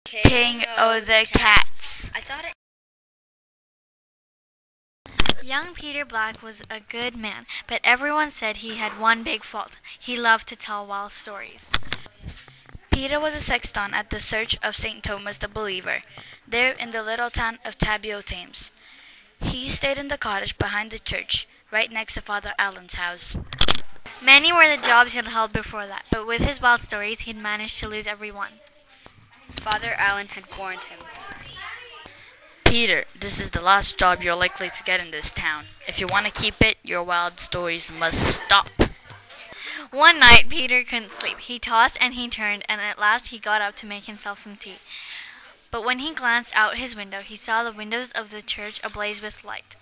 King of the Cats. Young Peter Black was a good man, but everyone said he had one big fault. He loved to tell wild stories. Peter was a sexton at the Church of St. Thomas the Believer, there in the little town of Tabio, Thames. He stayed in the cottage behind the church, right next to Father Allen's house. Many were the jobs he'd held before that, but with his wild stories, he'd managed to lose every one. Father Allen had warned him. Peter, this is the last job you're likely to get in this town. If you want to keep it, your wild stories must stop. One night, Peter couldn't sleep. He tossed and he turned, and at last he got up to make himself some tea. But when he glanced out his window, he saw the windows of the church ablaze with light.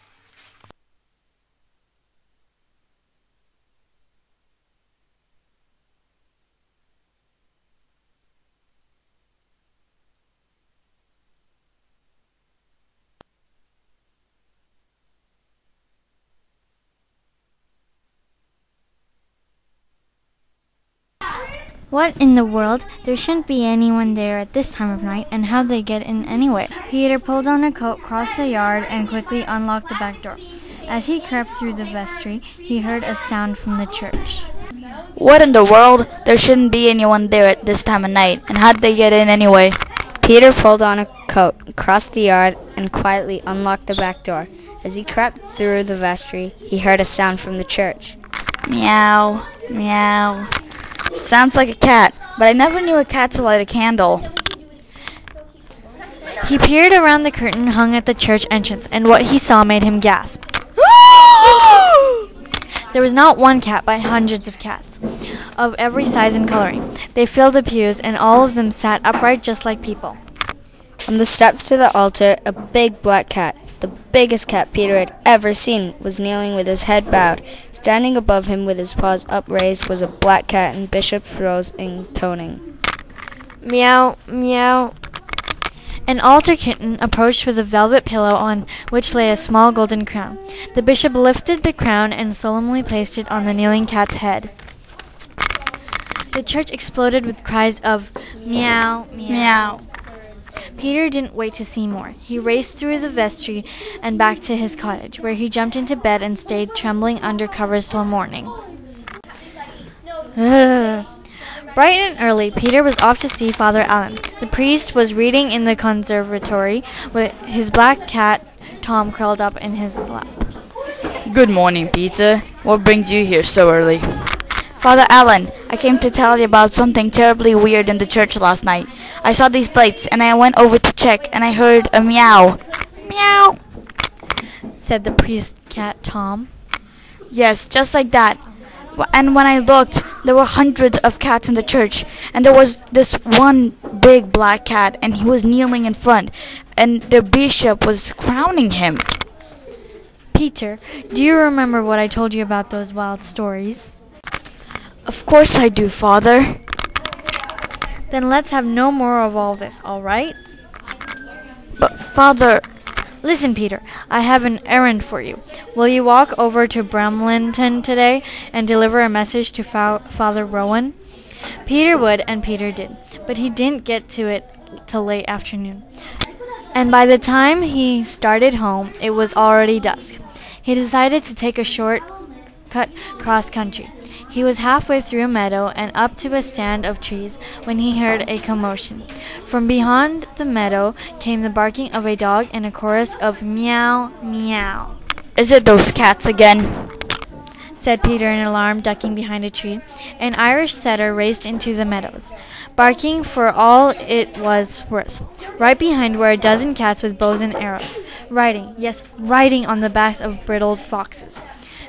What in the world? There shouldn't be anyone there at this time of night, and how'd they get in anyway? Peter pulled on a coat, crossed the yard, and quickly unlocked the back door. As he crept through the vestry, he heard a sound from the church. What in the world? There shouldn't be anyone there at this time of night, and how'd they get in anyway? Peter pulled on a coat, crossed the yard, and quietly unlocked the back door. As he crept through the vestry, he heard a sound from the church. Meow, meow. Sounds like a cat, but I never knew a cat to light a candle. He peered around the curtain hung at the church entrance, and what he saw made him gasp. There was not one cat, but hundreds of cats, of every size and coloring. They filled the pews, and all of them sat upright just like people. On the steps to the altar, a big black cat, the biggest cat Peter had ever seen, was kneeling with his head bowed. Standing above him with his paws upraised was a black cat in bishop's robes intoning, Meow, meow. An altar kitten approached with a velvet pillow on which lay a small golden crown. The bishop lifted the crown and solemnly placed it on the kneeling cat's head. The church exploded with cries of meow, meow. Meow. Peter didn't wait to see more. He raced through the vestry and back to his cottage, where he jumped into bed and stayed trembling under covers till morning. Bright and early, Peter was off to see Father Allen. The priest was reading in the conservatory, with his black cat, Tom, curled up in his lap. Good morning, Peter. What brings you here so early? Father Allen, I came to tell you about something terribly weird in the church last night. I saw these lights, and I went over to check, and I heard a meow. Meow, Said the priest cat, Tom. yes, just like that. And when I looked, there were hundreds of cats in the church, and there was this one big black cat, and he was kneeling in front, and the bishop was crowning him. Peter, do you remember what I told you about those wild stories? Of course I do, Father. Then let's have no more of all this, all right? But, Father... Listen, Peter, I have an errand for you. Will you walk over to Bramlinton today and deliver a message to Father Rowan? Peter would, and Peter did, but he didn't get to it till late afternoon. And by the time he started home, it was already dusk. He decided to take a short cut cross country. He was halfway through a meadow and up to a stand of trees when he heard a commotion. From behind the meadow came the barking of a dog and a chorus of meow, meow. Is it those cats again? Said Peter in alarm, ducking behind a tree. An Irish setter raced into the meadows, barking for all it was worth. Right behind were a dozen cats with bows and arrows, riding on the backs of brindled foxes.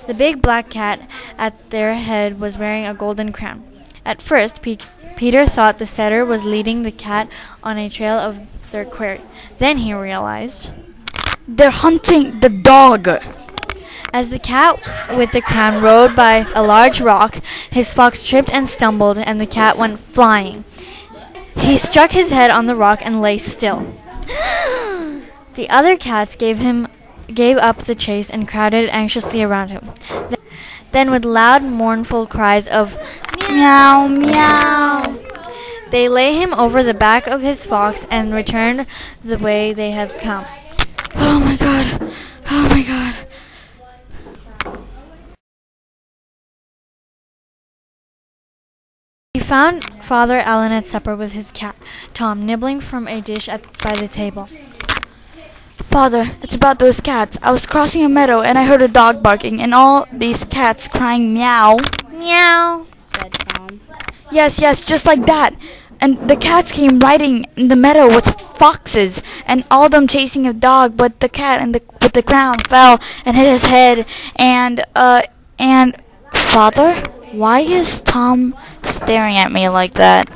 The big black cat at their head was wearing a golden crown. At first, Peter thought the setter was leading the cat on a trail of their quarry. Then he realized, they're hunting the dog. as the cat with the crown rode by a large rock, his fox tripped and stumbled, and the cat went flying. He struck his head on the rock and lay still. The other cats gave up the chase and crowded anxiously around him. Then with loud, mournful cries of Meow, meow, They lay him over the back of his fox and returned the way they had come. Oh my god. Oh my god. He found Father Allen at supper with his cat, Tom, nibbling from a dish by the table. Father, it's about those cats. I was crossing a meadow and I heard a dog barking and all these cats crying meow. Meow, said Tom. Yes, just like that. And the cats came riding in the meadow with foxes and all them chasing a dog, but the cat with the crown fell and hit his head and Father, why is Tom staring at me like that?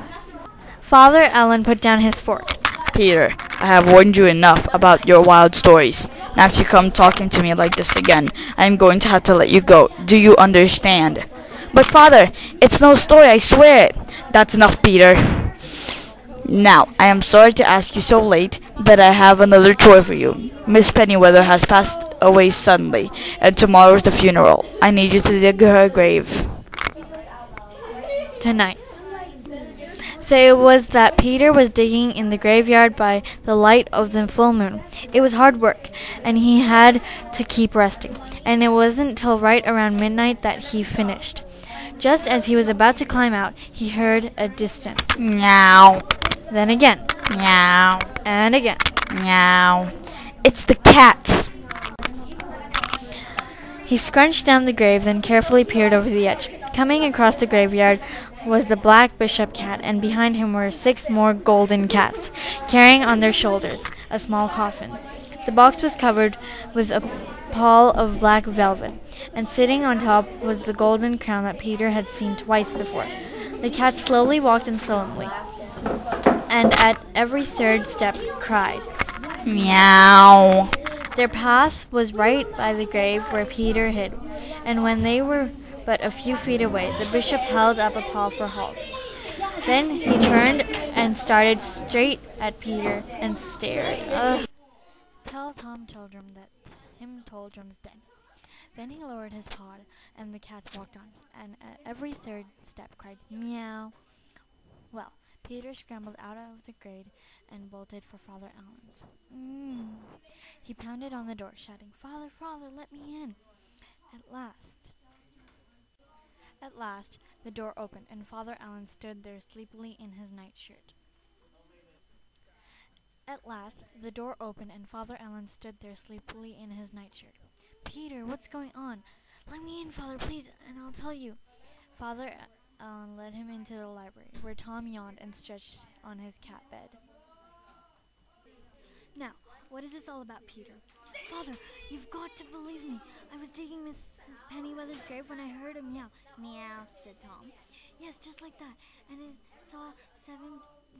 Father Allen put down his fork. Peter, I have warned you enough about your wild stories. Now if you come talking to me like this again, I am going to have to let you go. Do you understand? But Father, it's no story, I swear it. That's enough, Peter. Now, I am sorry to ask you so late, but I have another chore for you. Miss Pennyweather has passed away suddenly, and tomorrow is the funeral. I need you to dig her grave. Tonight. So it was that Peter was digging in the graveyard by the light of the full moon. It was hard work, and he had to keep resting, and it wasn't till right around midnight that he finished. Just as he was about to climb out, he heard a distant meow. Then again, Meow. and again. Meow. It's the cats. He scrunched down the grave, then carefully peered over the edge. Coming across the graveyard was the black bishop cat, and behind him were 6 more golden cats, carrying on their shoulders a small coffin. The box was covered with a pall of black velvet, and sitting on top was the golden crown that Peter had seen twice before. The cats slowly walked in solemnly, and at every third step cried, Meow. Their path was right by the grave where Peter hid, and when they were but a few feet away, the bishop held up a paw for halt. Then he turned and started straight at Peter and staring. Tell Tom Tildrum that Tim Tildrum's dead. Then he lowered his paw, and the cats walked on, and at every third step cried, Meow. Well, Peter scrambled out of the grave and bolted for Father Allen's. He pounded on the door, shouting, Father, Father, let me in. At last, the door opened, and Father Allen stood there sleepily in his nightshirt. Peter, what's going on? Let me in, Father, please, and I'll tell you. Father Allen led him into the library, where Tom yawned and stretched on his cat bed. Now, what is this all about, Peter? Father, you've got to believe me. I was digging Mrs. Pennyweather's grave when I heard a meow. Meow, said Tom. Yes, just like that. And I saw 7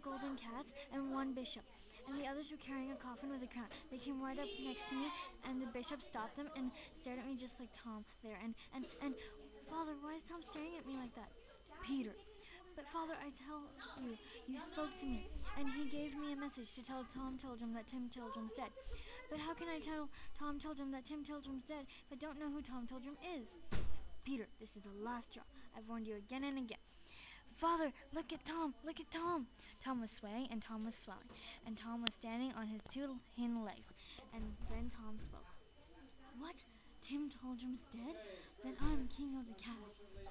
golden cats and 1 bishop. And the others were carrying a coffin with a crown. They came right up next to me, and the bishop stopped them and stared at me just like Tom there. And Father, why is Tom staring at me like that? Peter. But Father, I tell you, you spoke to me, and he gave me a message to tell Tom Tildrum that Tim Tildrum's dead. But how can I tell Tom Tildrum that Tim Tildrum's dead if I don't know who Tom Tildrum is? Peter, this is the last straw. I've warned you again and again. Father, look at Tom, look at Tom. Tom was swaying, and Tom was swelling, and Tom was standing on his 2 hind legs. And then Tom spoke. What? Tim Tildrum's dead? Then I'm king of the cats.